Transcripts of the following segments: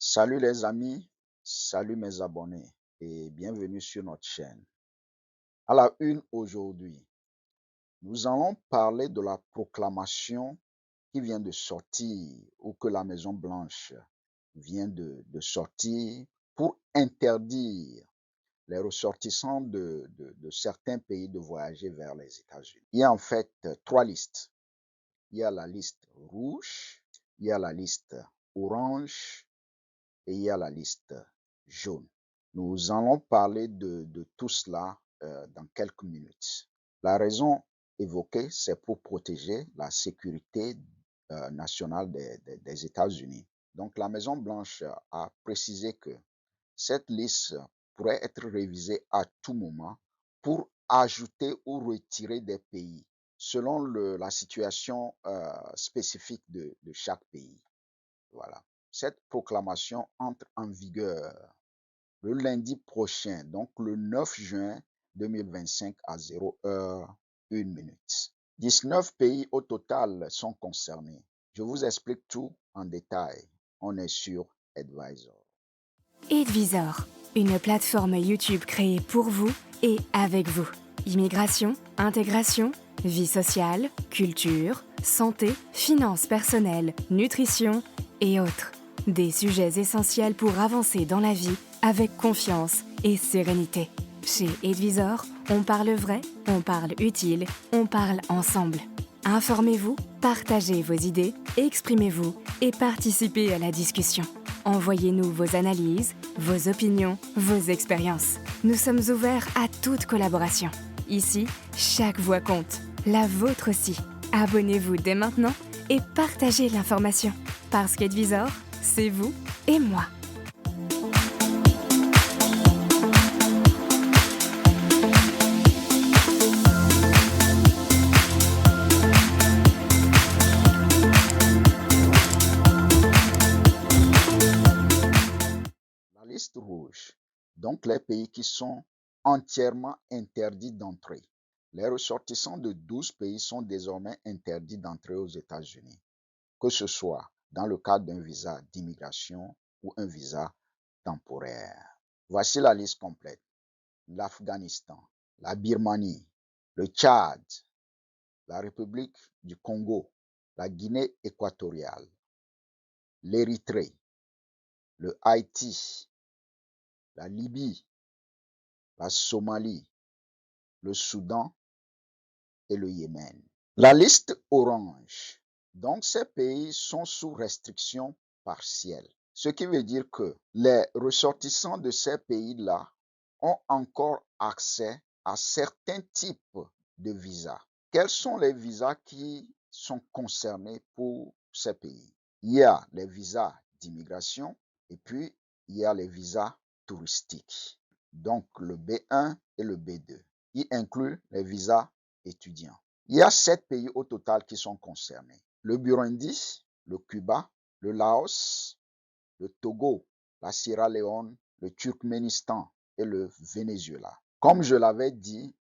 Salut les amis, salut mes abonnés et bienvenue sur notre chaîne. À la une aujourd'hui, nous allons parler de la proclamation qui vient de sortir ou que la Maison Blanche vient de sortir pour interdire les ressortissants de certains pays de voyager vers les États-Unis. Il y a en fait trois listes. Il y a la liste rouge, il y a la liste orange et il y a la liste jaune. Nous allons parler de tout cela dans quelques minutes. La raison évoquée, c'est pour protéger la sécurité nationale des États-Unis. Donc, la Maison-Blanche a précisé que cette liste pourrait être révisée à tout moment pour ajouter ou retirer des pays selon la situation spécifique de chaque pays. Voilà. Cette proclamation entre en vigueur le lundi prochain, donc le 9 juin 2025 à 0h 1 minute. 19 pays au total sont concernés. Je vous explique tout en détail. On est sur Advisor. Advisor, une plateforme YouTube créée pour vous et avec vous. Immigration, intégration, vie sociale, culture, santé, finances personnelles, nutrition et autres. Des sujets essentiels pour avancer dans la vie avec confiance et sérénité. Chez Advisor, on parle vrai, on parle utile, on parle ensemble. Informez-vous, partagez vos idées, exprimez-vous et participez à la discussion. Envoyez-nous vos analyses, vos opinions, vos expériences. Nous sommes ouverts à toute collaboration. Ici, chaque voix compte, la vôtre aussi. Abonnez-vous dès maintenant et partagez l'information. Parce qu'Advisor, c'est vous et moi. La liste rouge, donc les pays qui sont entièrement interdits d'entrée. Les ressortissants de 12 pays sont désormais interdits d'entrer aux États-Unis, que ce soit dans le cadre d'un visa d'immigration ou un visa temporaire. Voici la liste complète. L'Afghanistan, la Birmanie, le Tchad, la République du Congo, la Guinée équatoriale, l'Érythrée, le Haïti, la Libye, la Somalie, le Soudan et le Yémen. La liste orange. Donc, ces pays sont sous restriction partielle. Ce qui veut dire que les ressortissants de ces pays-là ont encore accès à certains types de visas. Quels sont les visas qui sont concernés pour ces pays? Il y a les visas d'immigration et puis il y a les visas touristiques. Donc, le B1 et le B2. Il inclut les visas étudiants. Il y a 7 pays au total qui sont concernés. Le Burundi, le Cuba, le Laos, le Togo, la Sierra Leone, le Turkménistan et le Venezuela. Comme je l'avais dit,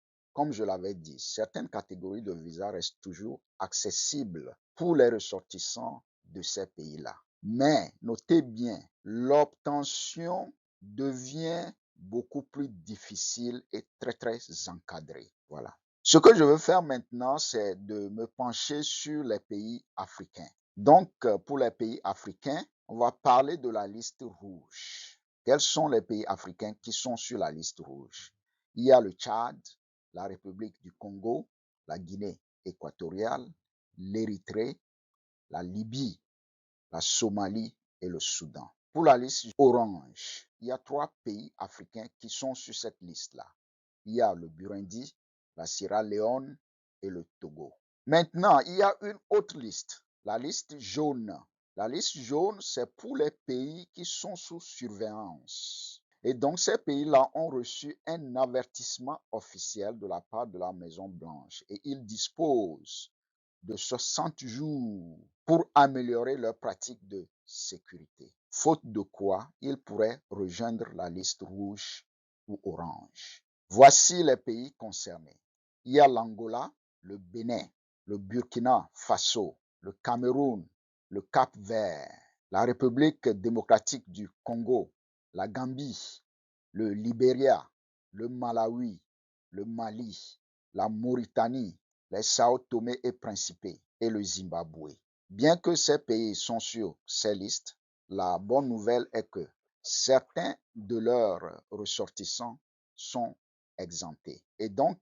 certaines catégories de visas restent toujours accessibles pour les ressortissants de ces pays-là. Mais notez bien, l'obtention devient beaucoup plus difficile et très encadrée. Voilà. Ce que je veux faire maintenant, c'est de me pencher sur les pays africains. Donc, pour les pays africains, on va parler de la liste rouge. Quels sont les pays africains qui sont sur la liste rouge? Il y a le Tchad, la République du Congo, la Guinée équatoriale, l'Érythrée, la Libye, la Somalie et le Soudan. Pour la liste orange, il y a 3 pays africains qui sont sur cette liste-là. Il y a le Burundi, la Sierra Leone et le Togo. Maintenant, il y a une autre liste, la liste jaune. La liste jaune, c'est pour les pays qui sont sous surveillance. Et donc, ces pays-là ont reçu un avertissement officiel de la part de la Maison-Blanche et ils disposent de 60 jours pour améliorer leurs pratiques de sécurité. Faute de quoi, ils pourraient rejoindre la liste rouge ou orange. Voici les pays concernés. Il y a l'Angola, le Bénin, le Burkina Faso, le Cameroun, le Cap-Vert, la République démocratique du Congo, la Gambie, le Libéria, le Malawi, le Mali, la Mauritanie, les Sao Tomé et Principe et le Zimbabwe. Bien que ces pays sont sur ces listes, la bonne nouvelle est que certains de leurs ressortissants sont exemptés. Et donc,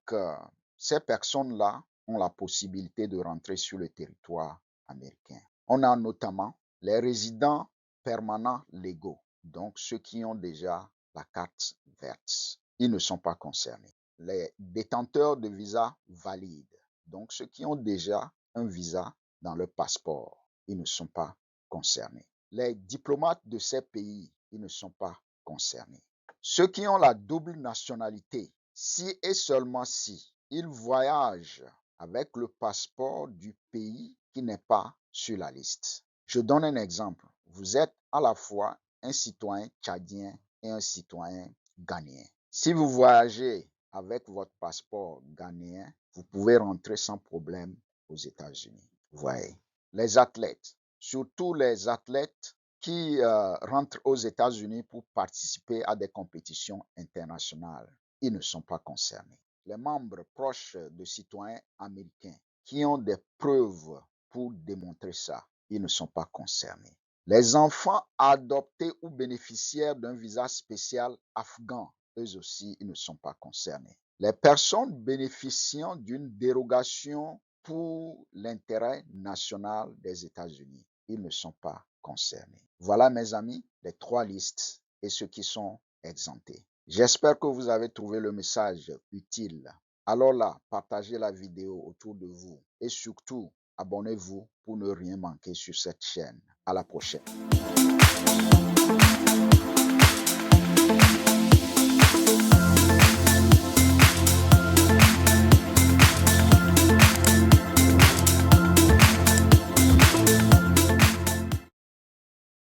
ces personnes-là ont la possibilité de rentrer sur le territoire américain. On a notamment les résidents permanents légaux, donc ceux qui ont déjà la carte verte. Ils ne sont pas concernés. Les détenteurs de visa valides, donc ceux qui ont déjà un visa dans le passeport, ils ne sont pas concernés. Les diplomates de ces pays, ils ne sont pas concernés. Ceux qui ont la double nationalité, si et seulement si ils voyagent avec le passeport du pays qui n'est pas sur la liste. Je donne un exemple. Vous êtes à la fois un citoyen tchadien et un citoyen ghanéen. Si vous voyagez avec votre passeport ghanéen, vous pouvez rentrer sans problème aux États-Unis. Vous voyez, les athlètes, surtout les athlètes qui rentrent aux États-Unis pour participer à des compétitions internationales, ils ne sont pas concernés. Les membres proches de citoyens américains qui ont des preuves pour démontrer ça, ils ne sont pas concernés. Les enfants adoptés ou bénéficiaires d'un visa spécial afghan, eux aussi, ils ne sont pas concernés. Les personnes bénéficiant d'une dérogation pour l'intérêt national des États-Unis, ils ne sont pas concernés. Voilà, mes amis, les 3 listes et ceux qui sont exemptés. J'espère que vous avez trouvé le message utile. Alors là, partagez la vidéo autour de vous et surtout, abonnez-vous pour ne rien manquer sur cette chaîne. À la prochaine.